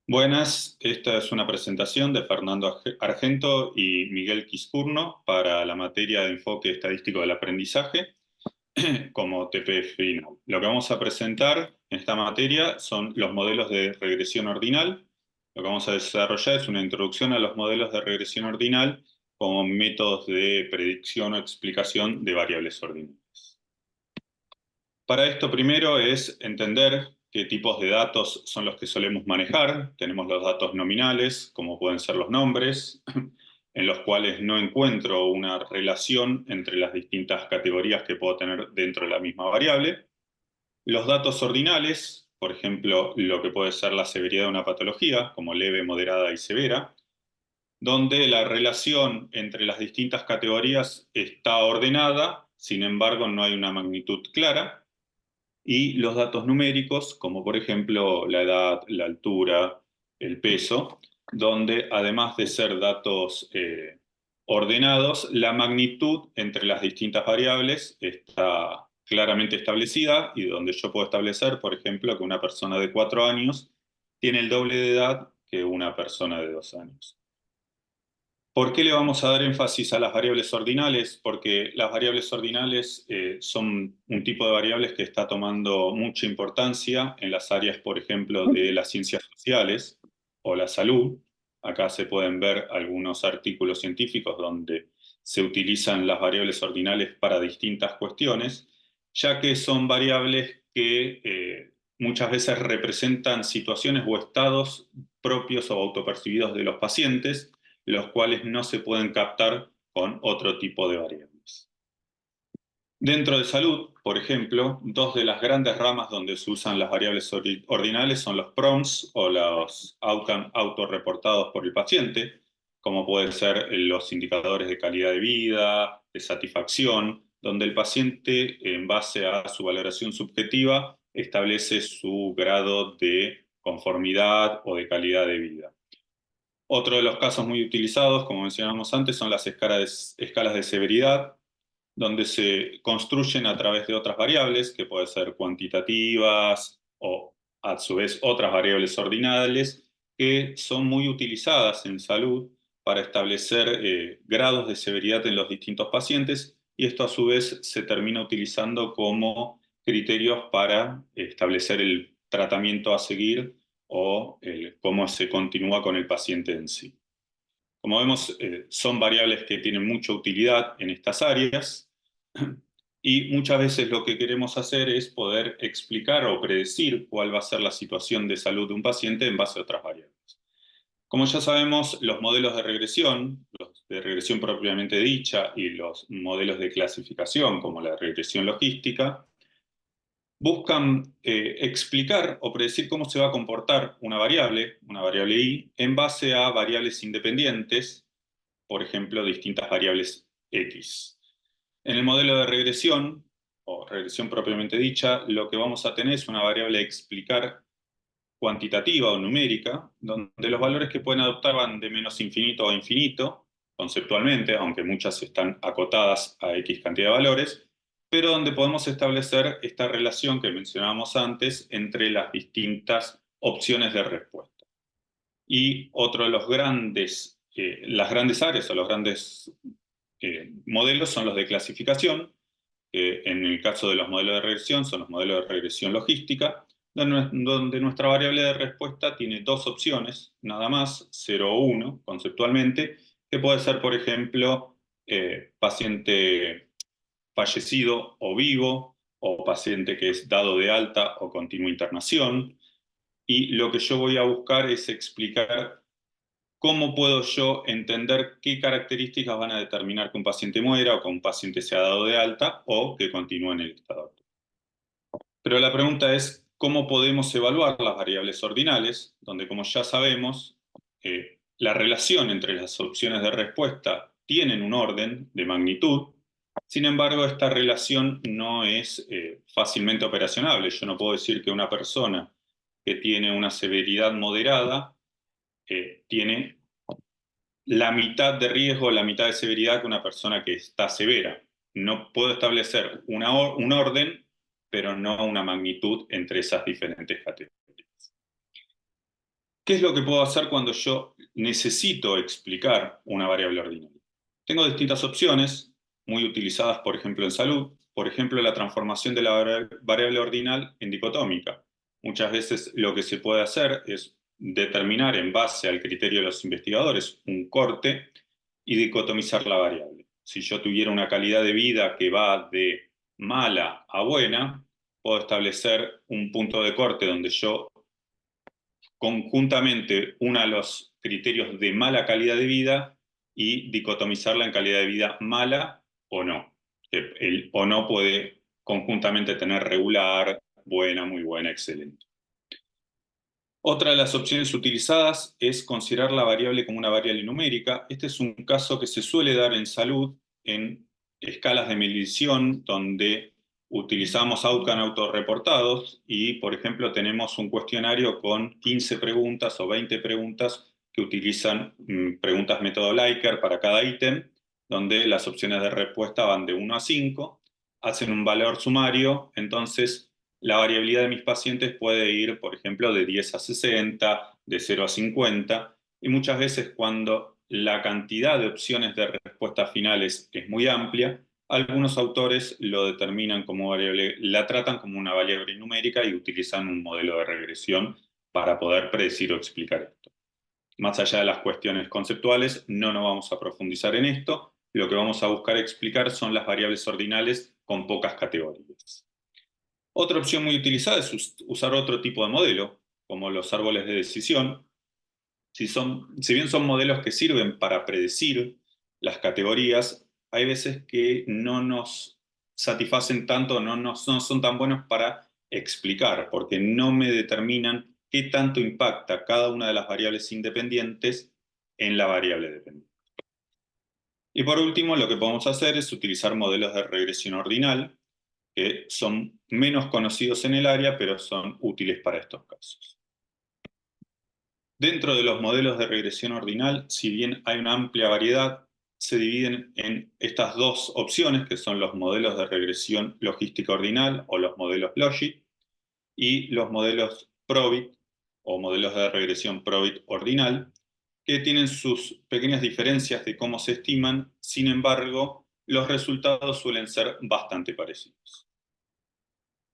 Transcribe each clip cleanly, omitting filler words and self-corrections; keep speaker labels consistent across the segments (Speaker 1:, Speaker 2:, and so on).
Speaker 1: Buenas, esta es una presentación de Fernando Argento y Miguel Quiscurno para la materia de enfoque estadístico del aprendizaje como TP final. Lo que vamos a presentar en esta materia son los modelos de regresión ordinal. Lo que vamos a desarrollar es una introducción a los modelos de regresión ordinal como métodos de predicción o explicación de variables ordinales. Para esto primero es entender qué tipos de datos son los que solemos manejar. Tenemos los datos nominales, como pueden ser los nombres, en los cuales no encuentro una relación entre las distintas categorías que puedo tener dentro de la misma variable. Los datos ordinales, por ejemplo, lo que puede ser la severidad de una patología, como leve, moderada y severa, donde la relación entre las distintas categorías está ordenada, sin embargo no hay una magnitud clara. Y los datos numéricos, como por ejemplo la edad, la altura, el peso, donde además de ser datos ordenados, la magnitud entre las distintas variables está claramente establecida y donde yo puedo establecer, por ejemplo, que una persona de 4 años tiene el doble de edad que una persona de 2 años. ¿Por qué le vamos a dar énfasis a las variables ordinales? Porque las variables ordinales son un tipo de variables que está tomando mucha importancia en las áreas, por ejemplo, de las ciencias sociales o la salud. Acá se pueden ver algunos artículos científicos donde se utilizan las variables ordinales para distintas cuestiones, ya que son variables que muchas veces representan situaciones o estados propios o autopercibidos de los pacientes, los cuales no se pueden captar con otro tipo de variables. Dentro de salud, por ejemplo, dos de las grandes ramas donde se usan las variables ordinales son los PROMs o los outcomes autorreportados por el paciente, como pueden ser los indicadores de calidad de vida, de satisfacción, donde el paciente, en base a su valoración subjetiva, establece su grado de conformidad o de calidad de vida. Otro de los casos muy utilizados, como mencionamos antes, son las escalas de severidad, donde se construyen a través de otras variables, que pueden ser cuantitativas o a su vez otras variables ordinales, que son muy utilizadas en salud para establecer grados de severidad en los distintos pacientes, y esto a su vez se termina utilizando como criterios para establecer el tratamiento a seguir o cómo se continúa con el paciente en sí. Como vemos, son variables que tienen mucha utilidad en estas áreas y muchas veces lo que queremos hacer es poder explicar o predecir cuál va a ser la situación de salud de un paciente en base a otras variables. Como ya sabemos, los modelos de regresión, los de regresión propiamente dicha y los modelos de clasificación, como la regresión logística, buscan explicar o predecir cómo se va a comportar una variable y, en base a variables independientes, por ejemplo, distintas variables X. En el modelo de regresión, o regresión propiamente dicha, lo que vamos a tener es una variable a explicar cuantitativa o numérica, donde los valores que pueden adoptar van de menos infinito a infinito, conceptualmente, aunque muchas están acotadas a X cantidad de valores, pero donde podemos establecer esta relación que mencionábamos antes entre las distintas opciones de respuesta. Y otro de los las grandes áreas o los grandes modelos son los de clasificación, que en el caso de los modelos de regresión son los modelos de regresión logística, donde nuestra variable de respuesta tiene dos opciones, nada más, 0 o 1, conceptualmente, que puede ser, por ejemplo, paciente fallecido o vivo, o paciente que es dado de alta o continua internación. Y lo que yo voy a buscar es explicar cómo puedo yo entender qué características van a determinar que un paciente muera o que un paciente sea dado de alta o que continúe en el estado actual. Pero la pregunta es, ¿cómo podemos evaluar las variables ordinales? Donde, como ya sabemos, la relación entre las opciones de respuesta tienen un orden de magnitud. Sin embargo, esta relación no es fácilmente operacionable. Yo no puedo decir que una persona que tiene una severidad moderada tiene la mitad de riesgo, la mitad de severidad que una persona que está severa. No puedo establecer un orden, pero no una magnitud entre esas diferentes categorías. ¿Qué es lo que puedo hacer cuando yo necesito explicar una variable ordinaria? Tengo distintas opciones, muy utilizadas, por ejemplo, en salud. Por ejemplo, la transformación de la variable ordinal en dicotómica. Muchas veces lo que se puede hacer es determinar en base al criterio de los investigadores un corte y dicotomizar la variable. Si yo tuviera una calidad de vida que va de mala a buena, puedo establecer un punto de corte donde yo conjuntamente una a los criterios de mala calidad de vida y dicotomizarla en calidad de vida mala o no. El o no puede conjuntamente tener regular, buena, muy buena, excelente. Otra de las opciones utilizadas es considerar la variable como una variable numérica. Este es un caso que se suele dar en salud en escalas de medición donde utilizamos outcome autorreportados y, por ejemplo, tenemos un cuestionario con 15 preguntas o 20 preguntas que utilizan preguntas método Likert para cada ítem, donde las opciones de respuesta van de 1 a 5, hacen un valor sumario, entonces la variabilidad de mis pacientes puede ir, por ejemplo, de 10 a 60, de 0 a 50, y muchas veces cuando la cantidad de opciones de respuesta finales es muy amplia, algunos autores lo determinan como variable, la tratan como una variable numérica y utilizan un modelo de regresión para poder predecir o explicar esto. Más allá de las cuestiones conceptuales, no nos vamos a profundizar en esto. Lo que vamos a buscar explicar son las variables ordinales con pocas categorías. Otra opción muy utilizada es usar otro tipo de modelo, como los árboles de decisión. Si bien son modelos que sirven para predecir las categorías, hay veces que no nos satisfacen tanto, no son tan buenos para explicar, porque no me determinan qué tanto impacta cada una de las variables independientes en la variable dependiente. Y por último, lo que podemos hacer es utilizar modelos de regresión ordinal, que son menos conocidos en el área, pero son útiles para estos casos. Dentro de los modelos de regresión ordinal, si bien hay una amplia variedad, se dividen en estas dos opciones, que son los modelos de regresión logística ordinal o los modelos Logit, y los modelos Probit o modelos de regresión Probit ordinal, que tienen sus pequeñas diferencias de cómo se estiman, sin embargo, los resultados suelen ser bastante parecidos.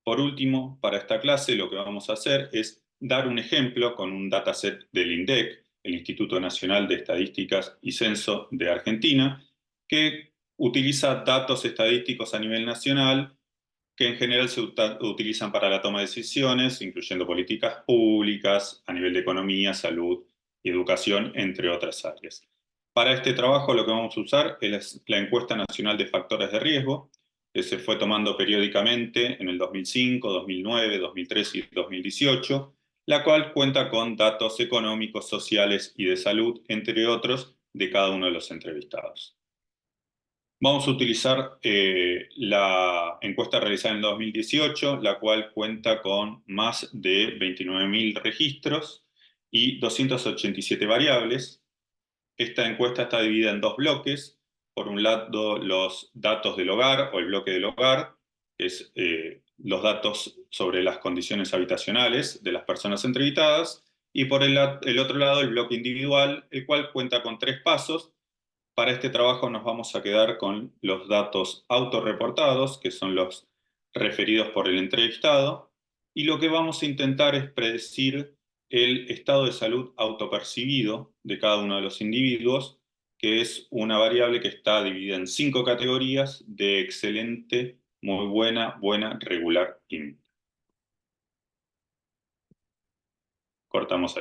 Speaker 1: Por último, para esta clase lo que vamos a hacer es dar un ejemplo con un dataset del INDEC, el Instituto Nacional de Estadísticas y Censo de Argentina, que utiliza datos estadísticos a nivel nacional que en general se utilizan para la toma de decisiones, incluyendo políticas públicas a nivel de economía, salud y educación, entre otras áreas. Para este trabajo lo que vamos a usar es la encuesta nacional de factores de riesgo, que se fue tomando periódicamente en el 2005, 2009, 2013 y 2018, la cual cuenta con datos económicos, sociales y de salud, entre otros, de cada uno de los entrevistados. Vamos a utilizar la encuesta realizada en el 2018, la cual cuenta con más de 29.000 registros y 287 variables. Esta encuesta está dividida en dos bloques. Por un lado, los datos del hogar o el bloque del hogar, que es los datos sobre las condiciones habitacionales de las personas entrevistadas. Y por el otro lado, el bloque individual, el cual cuenta con 3 pasos. Para este trabajo nos vamos a quedar con los datos autorreportados, que son los referidos por el entrevistado, y lo que vamos a intentar es predecir el estado de salud autopercibido de cada uno de los individuos, que es una variable que está dividida en 5 categorías de excelente, muy buena, buena, regular y cortamos ahí.